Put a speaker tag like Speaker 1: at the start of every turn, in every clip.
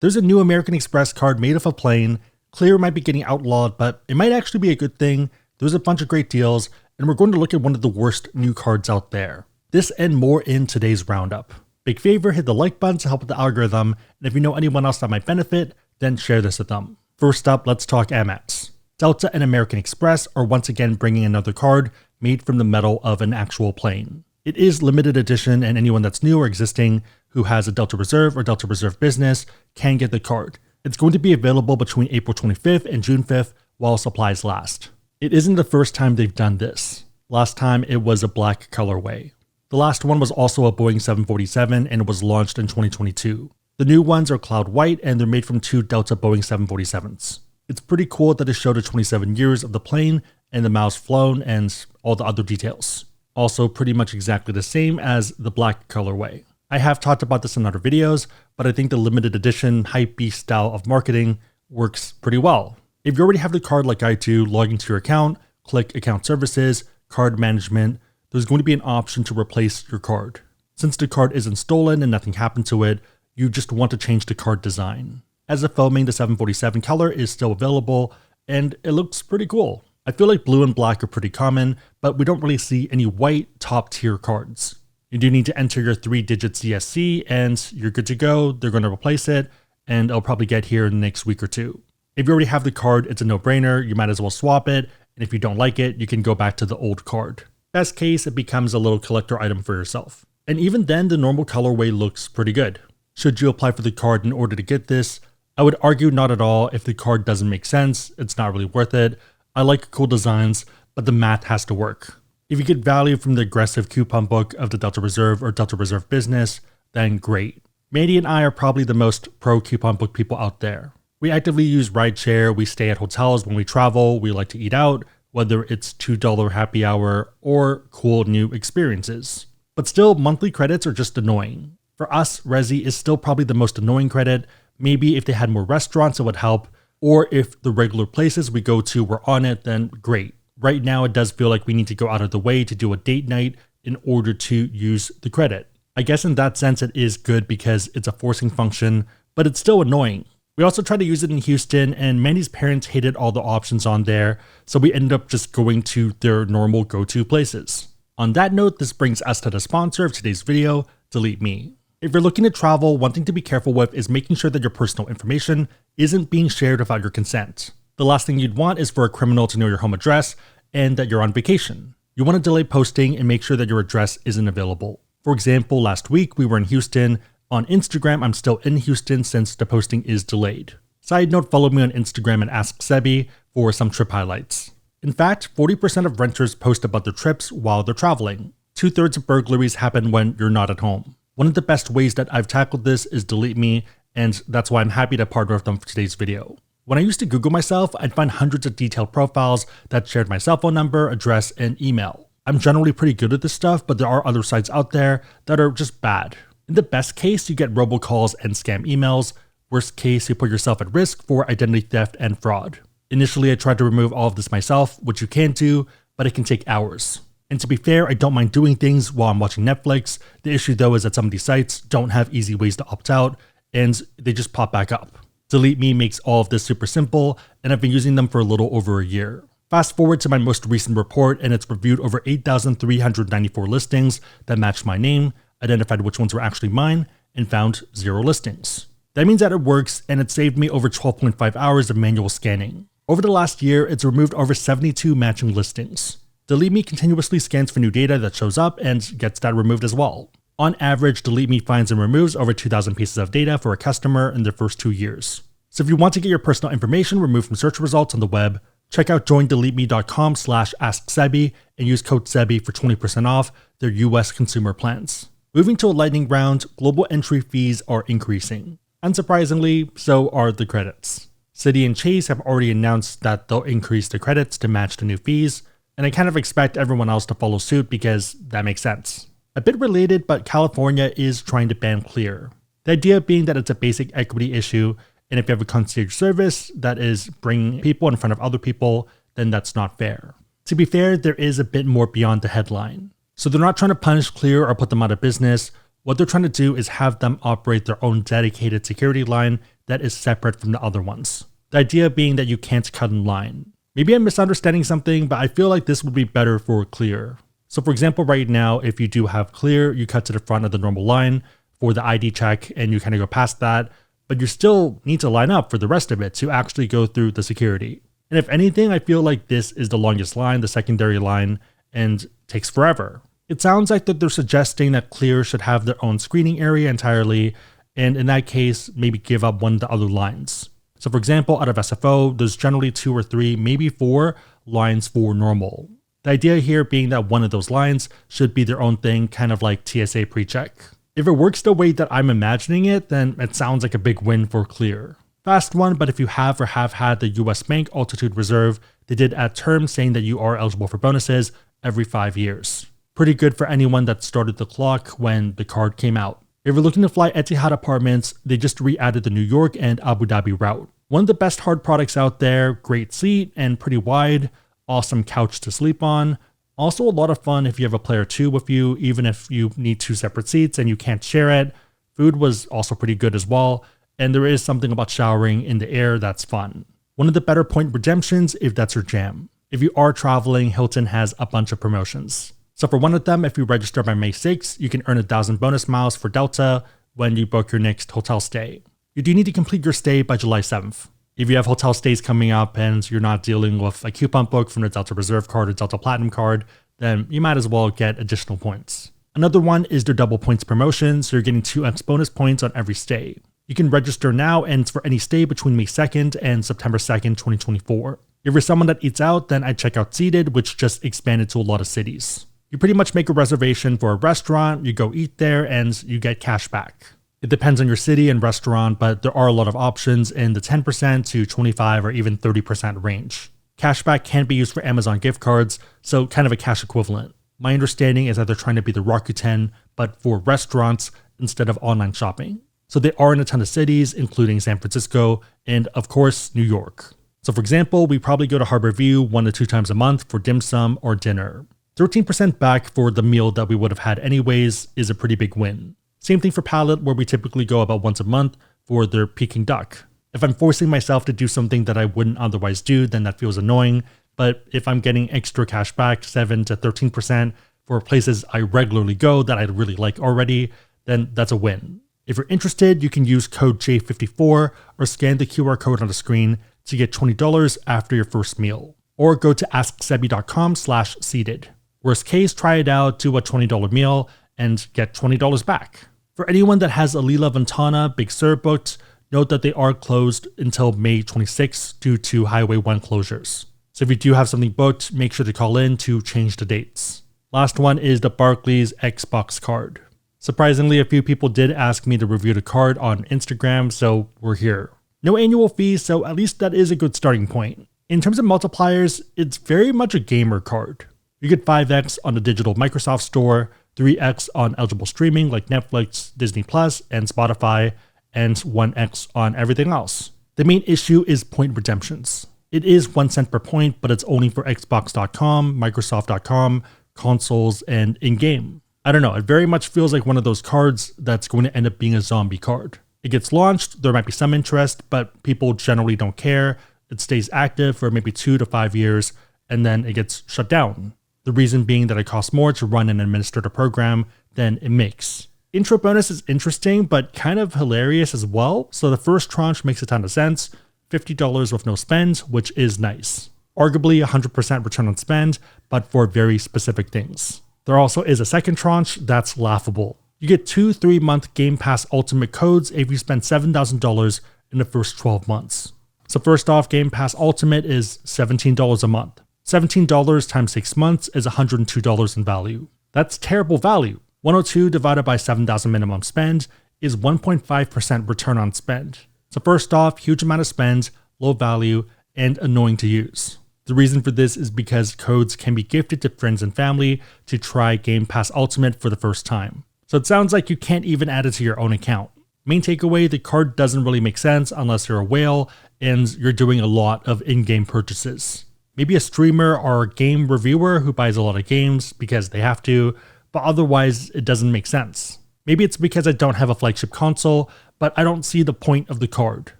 Speaker 1: There's a new American Express card made of a plane. Clear might be getting outlawed, but it might actually be a good thing. There's a bunch of great deals, and we're going to look at one of the worst new cards out there. This and more in today's roundup. Big favor, hit the like button to help with the algorithm, and if you know anyone else that might benefit, then share this with them. First up, let's talk Amex. Delta and American Express are once again bringing another card made from the metal of an actual plane. It is limited edition, and anyone that's new or existing who has a Delta Reserve or Delta Reserve business can get the card. It's going to be available between April 25th and June 5th while supplies last. It isn't the first time they've done this. Last time it was a black colorway. The last one was also a Boeing 747 and it was launched in 2022. The new ones are cloud white and they're made from 2 Delta Boeing 747s. It's pretty cool that it showed the 27 years of the plane and the miles flown and all the other details. Also pretty much exactly the same as the black colorway. I have talked about this in other videos, but I think the limited edition hype beast style of marketing works pretty well. If you already have the card like I do, log into your account, click Account Services, Card Management, there's going to be an option to replace your card. Since the card isn't stolen and nothing happened to it, you just want to change the card design. As of filming, the 747 color is still available, and it looks pretty cool. I feel like blue and black are pretty common, but we don't really see any white top tier cards. You do need to enter your 3-digit CSC and you're good to go. They're going to replace it and it'll probably get here in the next week or two. If you already have the card, it's a no-brainer. You might as well swap it. And if you don't like it, you can go back to the old card. Best case, it becomes a little collector item for yourself. And even then, the normal colorway looks pretty good. Should you apply for the card in order to get this? I would argue not at all. If the card doesn't make sense, it's not really worth it. I like cool designs, but the math has to work. If you get value from the aggressive coupon book of the Delta Reserve or Delta Reserve business, then great. Mandy and I are probably the most pro coupon book people out there. We actively use rideshare, we stay at hotels when we travel, we like to eat out, whether it's $2 happy hour or cool new experiences. But still, monthly credits are just annoying. For us, Resi is still probably the most annoying credit. Maybe if they had more restaurants, it would help. Or if the regular places we go to were on it, then great. Right now, it does feel like we need to go out of the way to do a date night in order to use the credit. I guess in that sense, it is good because it's a forcing function, but it's still annoying. We also tried to use it in Houston, and Mandy's parents hated all the options on there, so we ended up just going to their normal go-to places. On that note, this brings us to the sponsor of today's video, DeleteMe. If you're looking to travel, one thing to be careful with is making sure that your personal information isn't being shared without your consent. The last thing you'd want is for a criminal to know your home address and that you're on vacation. You want to delay posting and make sure that your address isn't available. For example, last week we were in Houston. On Instagram, I'm still in Houston since the posting is delayed. Side note, follow me on Instagram and Ask Sebi for some trip highlights. In fact, 40% of renters post about their trips while they're traveling. 2/3 of burglaries happen when you're not at home. One of the best ways that I've tackled this is DeleteMe, and that's why I'm happy to partner with them for today's video. When I used to Google myself, I'd find hundreds of detailed profiles that shared my cell phone number, address, and email. I'm generally pretty good at this stuff, but there are other sites out there that are just bad. In the best case, you get robocalls and scam emails. Worst case, you put yourself at risk for identity theft and fraud. Initially, I tried to remove all of this myself, which you can do, but it can take hours. And to be fair, I don't mind doing things while I'm watching Netflix. The issue though is that some of these sites don't have easy ways to opt out, and they just pop back up. DeleteMe makes all of this super simple, and I've been using them for a little over a year. Fast forward to my most recent report, and it's reviewed over 8,394 listings that matched my name, identified which ones were actually mine, and found 0 listings. That means that it works, and it saved me over 12.5 hours of manual scanning. Over the last year, it's removed over 72 matching listings. DeleteMe continuously scans for new data that shows up and gets that removed as well. On average, DeleteMe finds and removes over 2,000 pieces of data for a customer in their first 2 years. So if you want to get your personal information removed from search results on the web, check out joindeleteme.com/asksebi and use code SEBI for 20% off their US consumer plans. Moving to a lightning round, global entry fees are increasing. Unsurprisingly, so are the credits. Citi and Chase have already announced that they'll increase the credits to match the new fees, and I kind of expect everyone else to follow suit because that makes sense. A bit related, but California is trying to ban Clear. The idea being that it's a basic equity issue, and if you have a concierge service that is bringing people in front of other people, then that's not fair. To be fair, there is a bit more beyond the headline. So they're not trying to punish Clear or put them out of business. What they're trying to do is have them operate their own dedicated security line that is separate from the other ones. The idea being that you can't cut in line. Maybe I'm misunderstanding something, but I feel like this would be better for Clear. So for example, right now, if you do have Clear, you cut to the front of the normal line for the ID check and you kind of go past that, but you still need to line up for the rest of it to actually go through the security. And if anything, I feel like this is the longest line, the secondary line, and takes forever. It sounds like that they're suggesting that Clear should have their own screening area entirely, and in that case, maybe give up one of the other lines. So for example, out of SFO, there's generally 2 or 3, maybe 4 lines for normal. The idea here being that one of those lines should be their own thing, kind of like TSA pre-check. If it works the way that I'm imagining it, then it sounds like a big win for Clear. Fast one, but if you have or have had the US Bank Altitude Reserve, they did add terms saying that you are eligible for bonuses every 5 years. Pretty good for anyone that started the clock when the card came out. If you're looking to fly Etihad apartments, they just re-added the New York and Abu Dhabi route. One of the best hard products out there, great seat and pretty wide, awesome couch to sleep on. Also a lot of fun if you have a player 2 with you, even if you need 2 separate seats and you can't share it. Food was also pretty good as well, and there is something about showering in the air that's fun. One of the better point redemptions if that's your jam. If you are traveling, Hilton has a bunch of promotions. So for one of them, if you register by May 6th, you can earn 1,000 bonus miles for Delta when you book your next hotel stay. You do need to complete your stay by July 7th. If you have hotel stays coming up and you're not dealing with a coupon book from the Delta Reserve card or Delta Platinum card, then you might as well get additional points. Another one is their double points promotion, so you're getting 2x bonus points on every stay. You can register now and it's for any stay between May 2nd and September 2nd, 2024. If you're someone that eats out, then I'd check out Seated, which just expanded to a lot of cities. You pretty much make a reservation for a restaurant, you go eat there, and you get cash back. It depends on your city and restaurant, but there are a lot of options in the 10% to 25 or even 30% range. Cashback can be used for Amazon gift cards, so kind of a cash equivalent. My understanding is that they're trying to be the Rakuten, but for restaurants instead of online shopping. So they are in a ton of cities, including San Francisco, and of course, New York. So for example, we probably go to Harbor View 1 to 2 times a month for dim sum or dinner. 13% back for the meal that we would have had anyways is a pretty big win. Same thing for Palette, where we typically go about once a month for their Peking duck. If I'm forcing myself to do something that I wouldn't otherwise do, then that feels annoying. But if I'm getting extra cash back, 7 to 13% for places I regularly go that I really like already, then that's a win. If you're interested, you can use code J54 or scan the QR code on the screen to get $20 after your first meal. Or go to asksebi.com/seated. Worst case, try it out, do a $20 meal, and get $20 back. For anyone that has a Lila Ventana Big Sur booked, note that they are closed until May 26th due to Highway 1 closures. So if you do have something booked, make sure to call in to change the dates. Last one is the Barclays Xbox card. Surprisingly, a few people did ask me to review the card on Instagram, so we're here. No annual fee, so at least that is a good starting point. In terms of multipliers, it's very much a gamer card. You get 5x on the digital Microsoft Store, 3x on eligible streaming like Netflix, Disney Plus, and Spotify, and 1x on everything else. The main issue is point redemptions. It is 1 cent per point, but it's only for Xbox.com, Microsoft.com, consoles, and in-game. I don't know, it very much feels like one of those cards that's going to end up being a zombie card. It gets launched, there might be some interest, but people generally don't care. It stays active for maybe 2 to 5 years, and then it gets shut down. The reason being that it costs more to run and administer the program than it makes. Intro bonus is interesting, but kind of hilarious as well. So the first tranche makes a ton of sense. $50 with no spend, which is nice. Arguably 100% return on spend, but for very specific things. There also is a second tranche that's laughable. You get 2 3-month Game Pass Ultimate codes if you spend $7,000 in the first 12 months. So first off, Game Pass Ultimate is $17 a month. $17 times 6 months is $102 in value. That's terrible value. 102 divided by 7,000 minimum spend is 1.5% return on spend. So first off, huge amount of spend, low value, and annoying to use. The reason for this is because codes can be gifted to friends and family to try Game Pass Ultimate for the first time. So it sounds like you can't even add it to your own account. Main takeaway, the card doesn't really make sense unless you're a whale and you're doing a lot of in-game purchases. Maybe a streamer or a game reviewer who buys a lot of games because they have to, but otherwise it doesn't make sense. Maybe it's because I don't have a flagship console, but I don't see the point of the card.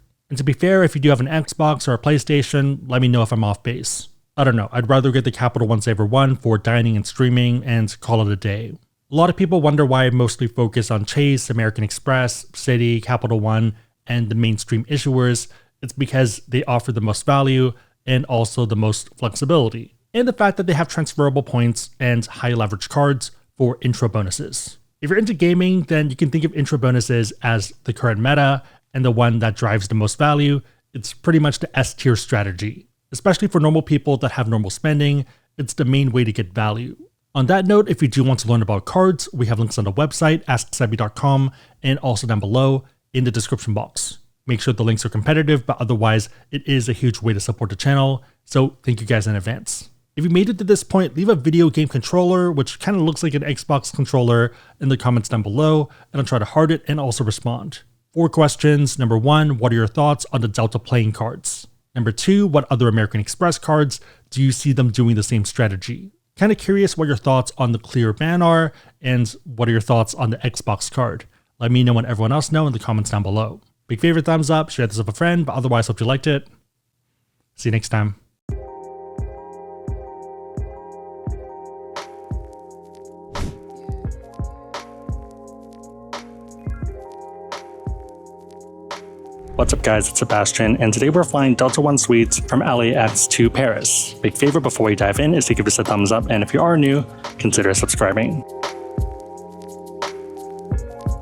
Speaker 1: And to be fair, if you do have an Xbox or a PlayStation, let me know if I'm off base. I don't know, I'd rather get the Capital One Saver 1 for dining and streaming and call it a day. A lot of people wonder why I mostly focus on Chase, American Express, Citi, Capital One, and the mainstream issuers. It's because they offer the most value and also the most flexibility, and the fact that they have transferable points and high leverage cards for intro bonuses. If you're into gaming, then you can think of intro bonuses as the current meta and the one that drives the most value. It's pretty much the S tier strategy. Especially for normal people that have normal spending, it's the main way to get value. On that note, if you do want to learn about cards, we have links on the website, asksebi.com, and also down below in the description box. Make sure the links are competitive, but otherwise, it is a huge way to support the channel, so thank you guys in advance. If you made it to this point, leave a video game controller, which kind of looks like an Xbox controller, in the comments down below, and I'll try to heart it and also respond. 4 questions. Number 1, what are your thoughts on the Delta playing cards? Number 2, what other American Express cards do you see them doing the same strategy? Kind of curious what your thoughts on the clear ban are, and what are your thoughts on the Xbox card? Let me know and everyone else know in the comments down below. Big favorite, thumbs up, share this with a friend, but otherwise hope you liked it. See you next time. What's up guys, it's Sebastian, and today we're flying Delta One Suites from LAX to Paris. Big favor before we dive in is to give us a thumbs up, and if you are new, consider subscribing.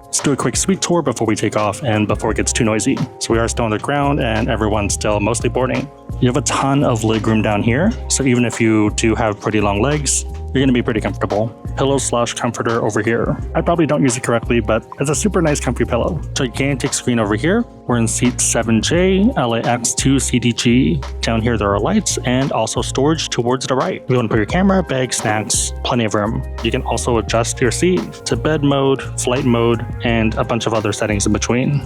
Speaker 1: Let's do a quick suite tour before we take off and before it gets too noisy. So we are still on the ground and everyone's still mostly boarding. You have a ton of leg room down here, so even if you do have pretty long legs, you're going to be pretty comfortable. Pillow/comforter over here. I probably don't use it correctly, but it's a super nice comfy pillow. Gigantic screen over here. We're in seat 7J, LAX2 CDG. Down here there are lights and also storage towards the right. You want to put your camera, bag, snacks, plenty of room. You can also adjust your seat to bed mode, flight mode, and a bunch of other settings in between.